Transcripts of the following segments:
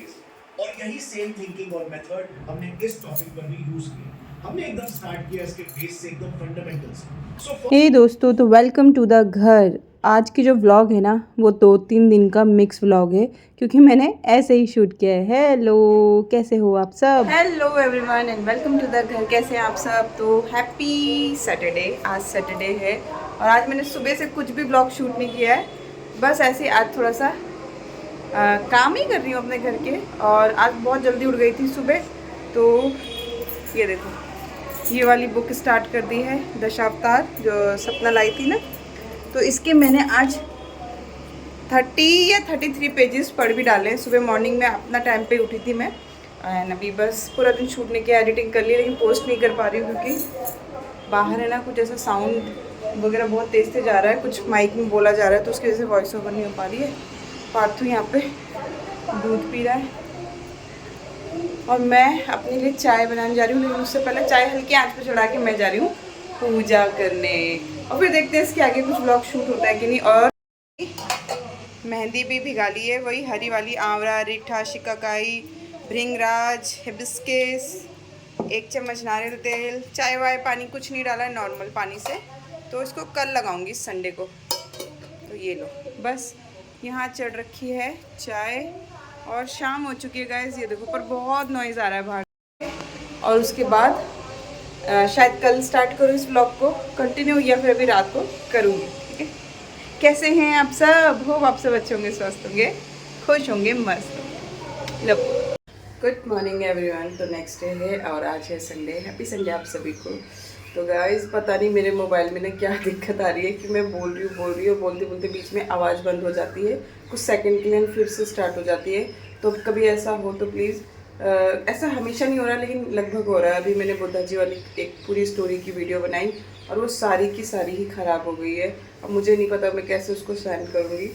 Base. और यही same thinking और मेथड हमने इस टॉपिक पर भी यूज किया। हमने एकदम स्टार्ट किया इसके बेस से, एकदम फंडामेंटल्स। हे दोस्तों, तो वेलकम टू द घर। आज की जो व्लॉग है ना, वो 2-3 दिन का मिक्स व्लॉग है, क्योंकि मैंने ऐसे ही शूट किया है। हेलो, कैसे हो आप सब? Hello everyone and welcome to the घर। कैसे हैं आप सब? तो हैप्पी सैटरडे। आज सैटरडे है और आज मैंने सुबह से कुछ भी व्लॉग शूट नहीं किया है। बस ऐसे ही आज थोड़ा सा काम ही कर रही हूँ अपने घर के। और आज बहुत जल्दी उठ गई थी सुबह। तो ये देखो, ये वाली बुक स्टार्ट कर दी है, दशावतार, जो सपना लाई थी ना। तो इसके मैंने आज 30 या 33 पेजेस पढ़ भी डाले हैं। सुबह मॉर्निंग में अपना टाइम पे उठी थी मैं। एंड अभी बस पूरा दिन शूट नहीं किया, एडिटिंग कर ली, लेकिन पोस्ट नहीं कर पा रही हूँ क्योंकि बाहर है ना कुछ ऐसा साउंड वगैरह बहुत तेज़ से जा रहा है, कुछ माइक में बोला जा रहा है, तो उसकी वजह से वॉइस ओवर नहीं हो पा रही है। पार्थू यहाँ पे दूध पी रहा है और मैं अपने लिए चाय बनाने जा रही हूँ, लेकिन उससे पहले चाय हल्की आँच पे चढ़ा के मैं जा रही हूँ पूजा करने। और फिर देखते हैं इसके आगे कुछ ब्लॉग शूट होता है कि नहीं। और मेहंदी भी भिगा ली है, वही हरी वाली, आंवला, रीठा, शिकाकाई, भृंगराज, हिबिस्किस, 1 चम्मच नारियल तेल, चाय वाय पानी कुछ नहीं डाला है, नॉर्मल पानी से। तो इसको कल लगाऊंगी संडे को। तो ये लो, बस यहाँ चढ़ रखी है चाय और शाम हो चुकी है गाइस। ये देखो, पर बहुत नॉइज़ आ रहा है बाहर। और उसके बाद शायद कल स्टार्ट करूँ इस ब्लॉग को कंटिन्यू, या फिर अभी रात को करूँगी। ठीक है, कैसे हैं आप सब? होप आप सब अच्छे होंगे, स्वस्थ होंगे, खुश होंगे, मस्त। लो, गुड मॉर्निंग एवरीवन। तो नेक्स्ट डे है और आज है संडे। हैप्पी संडे आप सभी को। तो गाइस, पता नहीं मेरे मोबाइल में ना क्या दिक्कत आ रही है कि मैं बोल रही हूँ, बोलते बोलते बीच में आवाज़ बंद हो जाती है, कुछ सेकंड के लिए फिर से स्टार्ट हो जाती है। तो कभी ऐसा हो तो प्लीज़, ऐसा हमेशा नहीं हो रहा लेकिन लगभग हो रहा है। अभी मैंने बुद्धा जी वाली एक पूरी स्टोरी की वीडियो बनाई और वो सारी की सारी ही ख़राब हो गई है। अब मुझे नहीं पता मैं कैसे उसको सेंड करूँगी।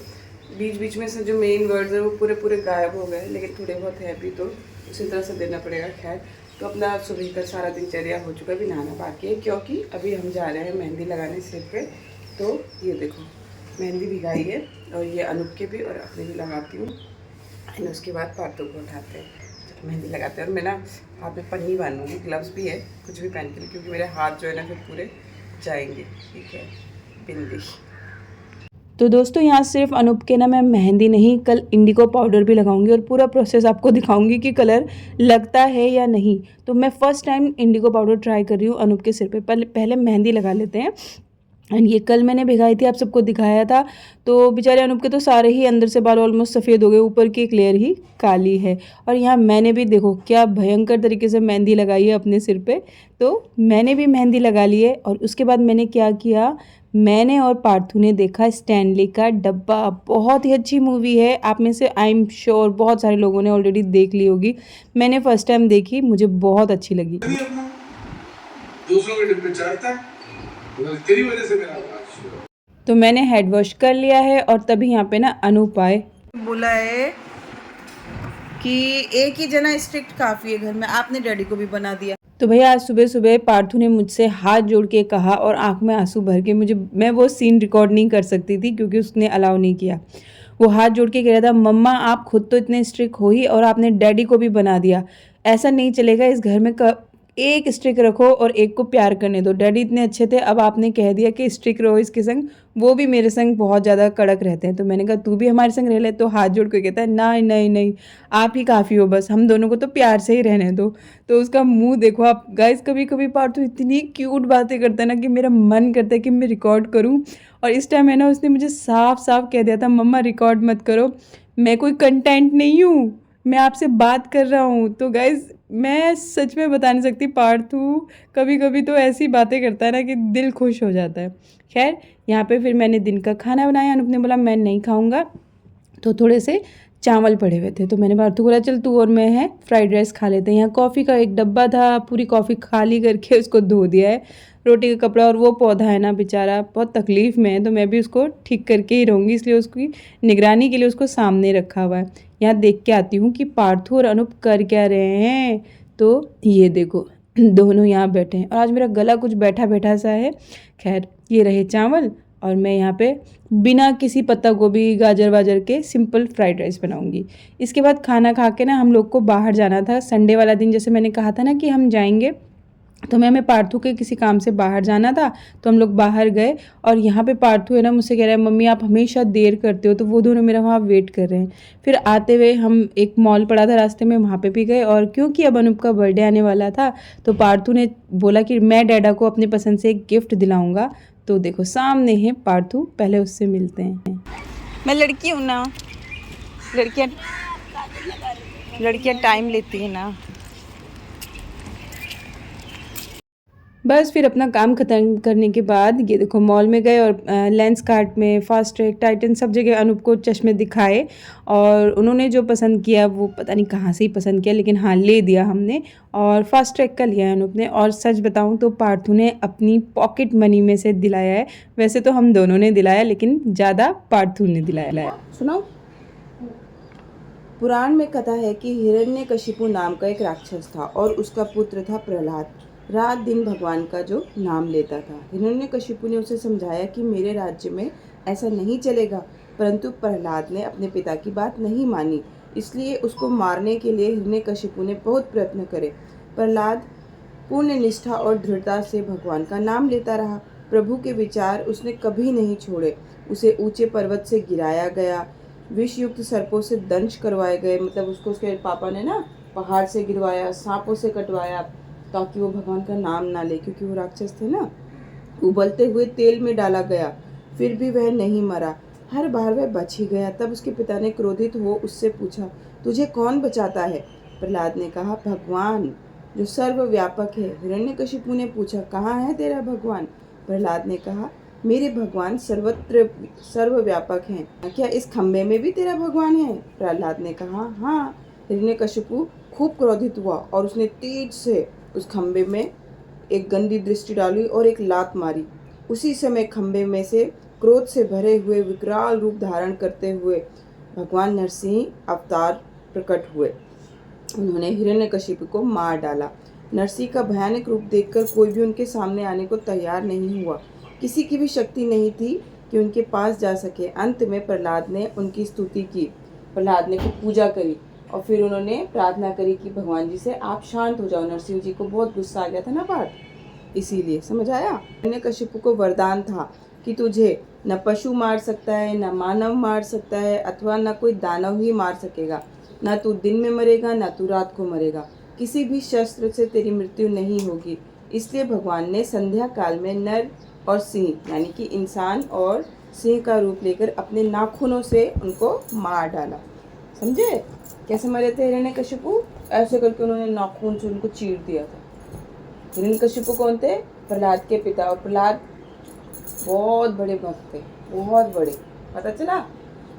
बीच बीच में से जो मेन वर्ड्स हैं वो पूरे पूरे गायब हो गए, लेकिन थोड़े बहुत है भी, तो उसी तरह से देना पड़ेगा। खैर, तो अपना सुबह का सारा दिनचर्या हो चुका है, भी नहाना बाकी है, क्योंकि अभी हम जा रहे हैं मेहंदी लगाने सिर पे। तो ये देखो, मेहंदी भिगाई है और ये अनूप के भी और अपने भी लगाती हूँ। एंड उसके बाद पार्थू को उठाते हैं, मेहंदी लगाते हैं। और मैं ना हाथ में पन्नी बांधूंगी, ग्लव्स भी है, कुछ भी पहन के लिए, क्योंकि मेरे हाथ जो है ना फिर पूरे जाएंगे। ठीक है, बिंदी। तो दोस्तों, यहाँ सिर्फ अनूप के ना मैं मेहंदी नहीं, कल इंडिगो पाउडर भी लगाऊंगी और पूरा प्रोसेस आपको दिखाऊंगी कि कलर लगता है या नहीं। तो मैं first time Indigo powder try कर रही हूँ अनूप के सिर पे। पहले मेहंदी लगा लेते हैं। एंड ये कल मैंने भिगाई थी, आप सबको दिखाया था। तो बेचारे अनूप के तो सारे ही अंदर से बाल ऑलमोस्ट सफ़ेद हो गए, ऊपर की एक लेयर ही काली है। और यहाँ मैंने भी देखो क्या भयंकर तरीके से मेहंदी लगाई है अपने सिर पे। तो मैंने भी मेहंदी लगा ली है। और उसके बाद मैंने क्या किया, मैंने और पार्थू ने देखा स्टैनली का डब्बा। बहुत ही अच्छी मूवी है, आप में से आई एम श्योर बहुत सारे लोगों ने ऑलरेडी देख ली होगी। मैंने फर्स्ट टाइम देखी, मुझे बहुत अच्छी लगी। दूसरों के डिब्बे चढ़ता है, तेरी वजह से मेरा तो मैंने हेड वॉश कर लिया है और तभी यहाँ पे ना अनूप आए। बोला है कि एक ही जना स्ट्रिक्ट काफ़ी है घर में, आपने डैडी को भी बना दिया। तो भैया आज सुबह सुबह पार्थू ने मुझसे हाथ जोड़ के कहा और आंख में आंसू भर के, मैं वो सीन रिकॉर्ड नहीं कर सकती थी क्योंकि उसने अलाउ नहीं किया। वो हाथ जोड़ के कह रहा था, मम्मा आप खुद तो इतने स्ट्रिक्ट हो ही और आपने डैडी को भी बना दिया। ऐसा नहीं चलेगा, इस घर में एक स्ट्रिक रखो और एक को प्यार करने दो। डैडी इतने अच्छे थे, अब आपने कह दिया कि स्ट्रिक रहो इसके संग, वो भी मेरे संग बहुत ज़्यादा कड़क रहते हैं। तो मैंने कहा तू भी हमारे संग रह ले। तो हाथ जोड़ के कहता है, नहीं नहीं नहीं, आप ही काफ़ी हो, बस हम दोनों को तो प्यार से ही रहने दो। तो उसका मुंह देखो आप गाइस। कभी कभी पार्थू इतनी क्यूट बातें करता है ना कि मेरा मन करता है कि मैं रिकॉर्ड करूँ। और इस टाइम है ना, उसने मुझे साफ साफ कह दिया था, मम्मा रिकॉर्ड मत करो, मैं कोई कंटेंट नहीं हूँ, मैं आपसे बात कर रहा हूँ। तो गाइज़, मैं सच में बता नहीं सकती, पार्थू कभी कभी तो ऐसी बातें करता है ना कि दिल खुश हो जाता है। खैर, यहाँ पे फिर मैंने दिन का खाना बनाया। अनूप ने बोला मैं नहीं खाऊंगा, तो थोड़े से चावल पड़े हुए थे, तो मैंने पार्थू को बोला चल तू और मैं है फ्राइड राइस खा लेते हैं। यहाँ कॉफ़ी का एक डब्बा था, पूरी कॉफ़ी खाली करके उसको धो दिया है। रोटी का कपड़ा, और वो पौधा है ना बेचारा बहुत तकलीफ़ में है, तो मैं भी उसको ठीक करके ही रहूँगी, इसलिए उसकी निगरानी के लिए उसको सामने रखा हुआ है। यहाँ देख के आती हूँ कि पार्थू और अनूप कर क्या रहे हैं। तो ये देखो दोनों यहाँ बैठे हैं और आज मेरा गला कुछ बैठा बैठा सा है। खैर, ये रहे चावल और मैं यहाँ पे बिना किसी पत्ता गोभी गाजर वाजर के सिंपल फ्राइड राइस बनाऊँगी। इसके बाद खाना खा के ना हम लोग को बाहर जाना था। संडे वाला दिन जैसे मैंने कहा था ना कि हम जाएंगे, तो मैं हमें पार्थू के किसी काम से बाहर जाना था, तो हम लोग बाहर गए। और यहाँ पे पार्थू है ना मुझसे कह रहा है मम्मी आप हमेशा देर करते हो, तो वो दोनों मेरा वहाँ वेट कर रहे हैं। फिर आते हुए हम एक मॉल पड़ा था रास्ते में, वहाँ पे भी गए। और क्योंकि अब अनूप का बर्थडे आने वाला था, तो पार्थू ने बोला कि मैं डैडा को अपनी पसंद से एक गिफ्ट दिलाऊँगा। तो देखो सामने है पार्थू, पहले उससे मिलते हैं। मैं लड़की हूँ ना, लड़कियाँ टाइम लेती है ना। बस फिर अपना काम ख़त्म करने के बाद ये देखो मॉल में गए और लेंस कार्ट में फास्ट ट्रैक टाइटन सब जगह अनूप को चश्मे दिखाए। और उन्होंने जो पसंद किया वो पता नहीं कहाँ से ही पसंद किया, लेकिन हाँ ले दिया हमने। और फास्ट ट्रैक का लिया है अनूप ने। और सच बताऊँ तो पार्थू ने अपनी पॉकेट मनी में से दिलाया है। वैसे तो हम दोनों ने दिलाया, लेकिन ज़्यादा पार्थू ने दिलाया। सुनो, पुराण में कथा है कि हिरण्यकशिपु नाम का एक राक्षस था और उसका पुत्र था प्रहलाद। रात दिन भगवान का जो नाम लेता था। हिरण्यकशिपु ने उसे समझाया कि मेरे राज्य में ऐसा नहीं चलेगा, परंतु प्रहलाद ने अपने पिता की बात नहीं मानी, इसलिए उसको मारने के लिए हिरण्यकशिपु ने बहुत प्रयत्न करे। प्रहलाद पूर्ण निष्ठा और दृढ़ता से भगवान का नाम लेता रहा। प्रभु के विचार उसने कभी नहीं छोड़े। उसे ऊंचे पर्वत से गिराया गया, विषयुक्त सर्पों से दंश करवाए गए, मतलब उसको उसके पापा ने ना पहाड़ से गिरवाया, सांपों से कटवाया, ताकि वो भगवान का नाम ना ले, क्योंकि वो राक्षस थे ना। उबलते हुए तेल में डाला गया, फिर भी वह नहीं मरा। हर बार वह बच ही गया। तब उसके पिता ने क्रोधित हो उससे पूछा, तुझे कौन बचाता है? प्रहलाद ने कहा, भगवान जो सर्वव्यापक है। हिरण्यकशिपु ने पूछा, कहाँ है तेरा भगवान? प्रहलाद ने कहा, मेरे भगवान सर्वत्र सर्वव्यापक हैं। क्या इस खम्भे में भी तेरा भगवान है? प्रहलाद ने कहा, हाँ। हिरण्यकशिपु खूब क्रोधित हुआ और उसने तेज से उस खम्भे में एक गंदी दृष्टि डाली और एक लात मारी। उसी समय खम्भे में से क्रोध से भरे हुए विकराल रूप धारण करते हुए भगवान नरसिंह अवतार प्रकट हुए। उन्होंने हिरण्यकशिपु को मार डाला। नरसिंह का भयानक रूप देखकर कोई भी उनके सामने आने को तैयार नहीं हुआ। किसी की भी शक्ति नहीं थी कि उनके पास जा सके। अंत में प्रहलाद ने उनकी स्तुति की। प्रहलाद ने खूब पूजा करी और फिर उन्होंने प्रार्थना करी कि भगवान जी से आप शांत हो जाओ। नरसिंह जी को बहुत गुस्सा आ गया था ना बात, इसीलिए। समझ आया? हिरण्यकशिपु को वरदान था कि तुझे न पशु मार सकता है, न मानव मार सकता है, अथवा न कोई दानव ही मार सकेगा। न तू दिन में मरेगा, न तू रात को मरेगा। किसी भी शस्त्र से तेरी मृत्यु नहीं होगी। इसलिए भगवान ने संध्या काल में नर और सिंह यानी कि इंसान और सिंह का रूप लेकर अपने नाखूनों से उनको मार डाला। समझे कैसे मरे थे हिरण्यकशिपु? ऐसे करके उन्होंने नाखून से उनको चीर दिया था। हिरण्यकशिपु कौन थे? प्रहलाद के पिता। और प्रहलाद बहुत बड़े भक्त थे, बहुत बड़े। पता चला?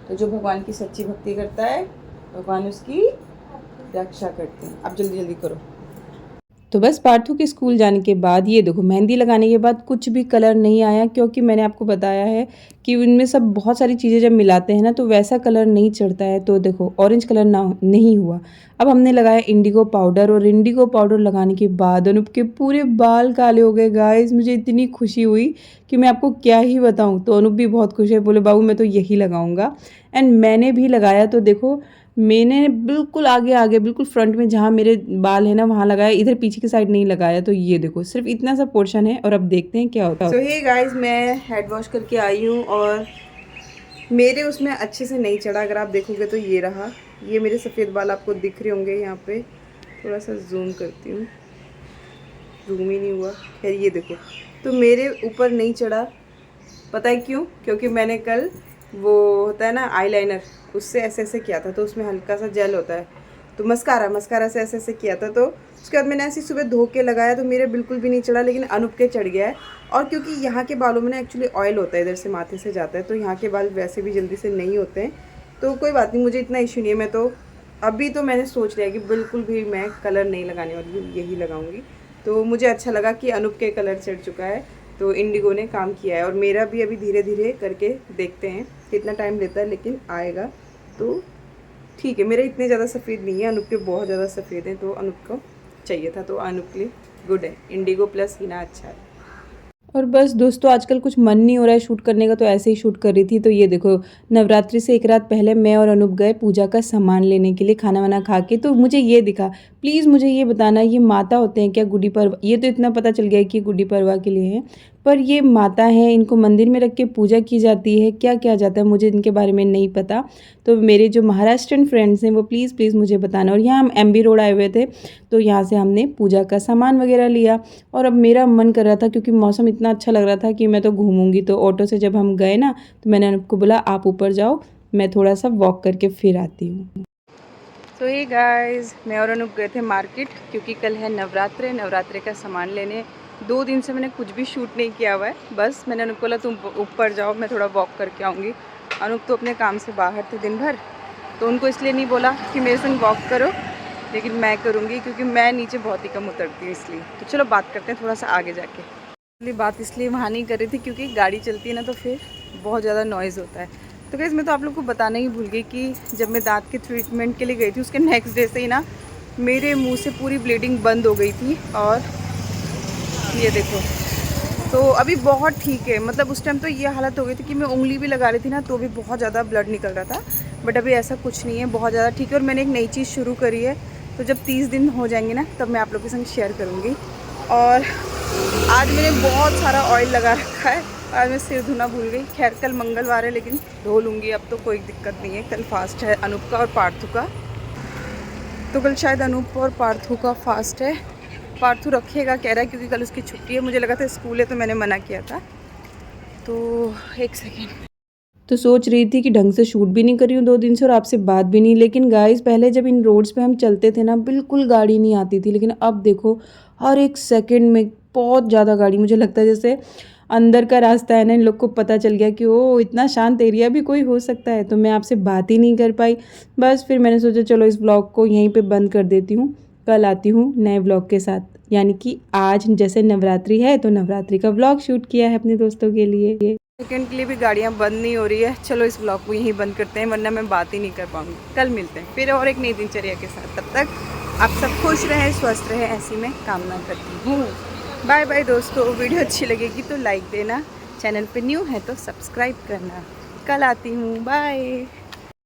तो जो भगवान की सच्ची भक्ति करता है, भगवान उसकी रक्षा करते हैं। अब जल्दी जल्दी करो। तो बस पार्थू के स्कूल जाने के बाद ये देखो मेहंदी लगाने के बाद कुछ भी कलर नहीं आया, क्योंकि मैंने आपको बताया है कि उनमें सब बहुत सारी चीज़ें जब मिलाते हैं ना तो वैसा कलर नहीं चढ़ता है। तो देखो ऑरेंज कलर ना नहीं हुआ। अब हमने लगाया इंडिगो पाउडर, और इंडिगो पाउडर लगाने के बाद अनूप के पूरे बाल काले हो गए गाइस। मुझे इतनी खुशी हुई कि मैं आपको क्या ही बताऊँ। तो अनूप भी बहुत खुश है, बोले बाबू मैं तो यही लगाऊंगा। एंड मैंने भी लगाया। तो देखो मैंने बिल्कुल आगे आगे बिल्कुल फ्रंट में जहाँ मेरे बाल है ना वहाँ लगाया, इधर पीछे की साइड नहीं लगाया। तो ये देखो सिर्फ इतना सा पोर्शन है, और अब देखते हैं क्या होता है। सो हे गाइस, मैं हेड वॉश करके आई हूँ और मेरे उसमें अच्छे से नहीं चढ़ा। अगर आप देखोगे तो ये रहा, ये मेरे सफ़ेद बाल आपको दिख रहे होंगे। यहाँ पे थोड़ा सा जूम करती हूँ, जूम ही नहीं हुआ। खैर ये देखो, तो मेरे ऊपर नहीं चढ़ा। पता है क्यों? क्योंकि मैंने कल वो होता है ना आईलाइनर, उससे ऐसे ऐसे किया था, तो उसमें हल्का सा जेल होता है, तो मस्कारा से ऐसे ऐसे किया था। तो उसके बाद मैंने ऐसे सुबह धो के लगाया, तो मेरे बिल्कुल भी नहीं चढ़ा, लेकिन अनूप के चढ़ गया है। और क्योंकि यहाँ के बालों में ना एक्चुअली ऑयल होता है, इधर से माथे से जाता है, तो यहाँ के बाल वैसे भी जल्दी से नहीं होते हैं। तो कोई बात नहीं, मुझे इतना इशू नहीं है। मैं तो अभी तो मैंने सोच लिया कि बिल्कुल भी मैं कलर नहीं लगाने वाली हूँ, यही लगाऊंगी। तो मुझे अच्छा लगा कि अनूप के कलर चढ़ चुका है, तो इंडिगो ने काम किया है। और मेरा भी अभी धीरे धीरे करके देखते हैं कितना टाइम लेता है, लेकिन आएगा तो ठीक है। मेरे इतने ज़्यादा सफ़ेद नहीं है, अनूप के बहुत ज़्यादा सफ़ेद हैं, तो अनूप को चाहिए था, तो अनूप के लिए गुड है। इंडिगो प्लस हीना अच्छा है। और बस दोस्तों आजकल कुछ मन नहीं हो रहा है शूट करने का, तो ऐसे ही शूट कर रही थी। तो ये देखो, नवरात्रि से एक रात पहले मैं और अनूप गए पूजा का सामान लेने के लिए, खाना वाना खा के। तो मुझे ये दिखा, प्लीज़ मुझे ये बताना, ये माता होते हैं क्या गुड़ी पड़वा? ये तो इतना पता चल गया है कि गुड़ी पड़वा के लिए है, पर ये माता है, इनको मंदिर में रख के पूजा की जाती है, क्या किया जाता है, मुझे इनके बारे में नहीं पता। तो मेरे जो महाराष्ट्रियन फ्रेंड्स हैं वो प्लीज़ मुझे बताना। और यहाँ हम MB रोड आए हुए थे, तो यहाँ से हमने पूजा का सामान वगैरह लिया। और अब मेरा मन कर रहा था, क्योंकि मौसम इतना अच्छा लग रहा था कि मैं तो घूमूंगी। तो ऑटो से जब हम गए ना, तो मैंने उनको बोला आप ऊपर जाओ, मैं थोड़ा सा वॉक करके फिर आती हूँ। तो ये गाइस, मैं और अनूप गए थे मार्केट, क्योंकि कल है नवरात्रे का सामान लेने। 2 दिन से मैंने कुछ भी शूट नहीं किया हुआ है। बस मैंने अनूप को बोला तुम ऊपर जाओ, मैं थोड़ा वॉक करके आऊँगी। अनूप तो अपने काम से बाहर थे दिन भर, तो उनको इसलिए नहीं बोला कि मेरे संग वॉक करो, लेकिन मैं करूँगी क्योंकि मैं नीचे बहुत ही कम उतरती हूँ इसलिए। तो चलो बात करते हैं थोड़ा सा आगे जाके। बात इसलिए वहाँ नहीं कर रही थी क्योंकि गाड़ी चलती है ना, तो फिर बहुत ज़्यादा नॉइज़ होता है। तो गाइस मैं तो आप लोग को बताना ही भूल गई कि जब मैं दांत के ट्रीटमेंट के लिए गई थी, उसके नेक्स्ट डे से ही ना मेरे मुंह से पूरी ब्लीडिंग बंद हो गई थी। और ये देखो, तो अभी बहुत ठीक है। मतलब उस टाइम तो ये हालत हो गई थी कि मैं उंगली भी लगा रही थी ना, तो भी बहुत ज़्यादा ब्लड निकल रहा था। बट अभी ऐसा कुछ नहीं है, बहुत ज़्यादा ठीक है। और मैंने एक नई चीज़ शुरू करी है, तो जब 30 दिन हो जाएंगे ना, तब मैं आप लोगों के संग शेयर करूँगी। और आज मैंने बहुत सारा ऑयल लगा रखा है, आज मैं सिर धोना भूल गई। खैर कल मंगलवार है, लेकिन धो लूँगी, अब तो कोई दिक्कत नहीं है। कल फास्ट है अनूप का और पार्थू का, तो कल शायद अनूप और पार्थू का फास्ट है। पार्थू रखेगा कह रहा है, क्योंकि कल उसकी छुट्टी है। मुझे लगा था स्कूल है, तो मैंने मना किया था। तो एक सेकेंड, तो सोच रही थी कि ढंग से शूट भी नहीं कर रही हूँ 2 दिन से, और आपसे बात भी नहीं। लेकिन गाइस पहले जब इन रोड्स पे हम चलते थे ना, बिल्कुल गाड़ी नहीं आती थी, लेकिन अब देखो हर एक सेकंड में बहुत ज़्यादा गाड़ी। मुझे लगता है जैसे अंदर का रास्ता है ना, इन लोग को पता चल गया कि ओ इतना शांत एरिया भी कोई हो सकता है। तो मैं आपसे बात ही नहीं कर पाई। बस फिर मैंने सोचा चलो इस व्लॉग को यहीं पे बंद कर देती हूँ, कल आती हूँ नए व्लॉग के साथ। यानी कि आज जैसे नवरात्रि है, तो नवरात्रि का व्लॉग शूट किया है अपने दोस्तों के लिए। सेकेंड के लिए भी गाड़ियाँ बंद नहीं हो रही है। चलो इस ब्लॉग को यहीं बंद करते हैं, वरना मैं बात ही नहीं कर पाऊँगी। कल मिलते हैं फिर और एक नई दिनचर्या के साथ। तब तक आप सब खुश रहें, स्वस्थ रहें, ऐसी मैं कामना करती हूँ। बाय बाय दोस्तों। वीडियो अच्छी लगेगी तो लाइक देना, चैनल पे न्यू है तो सब्सक्राइब करना। कल आती हूँ, बाय।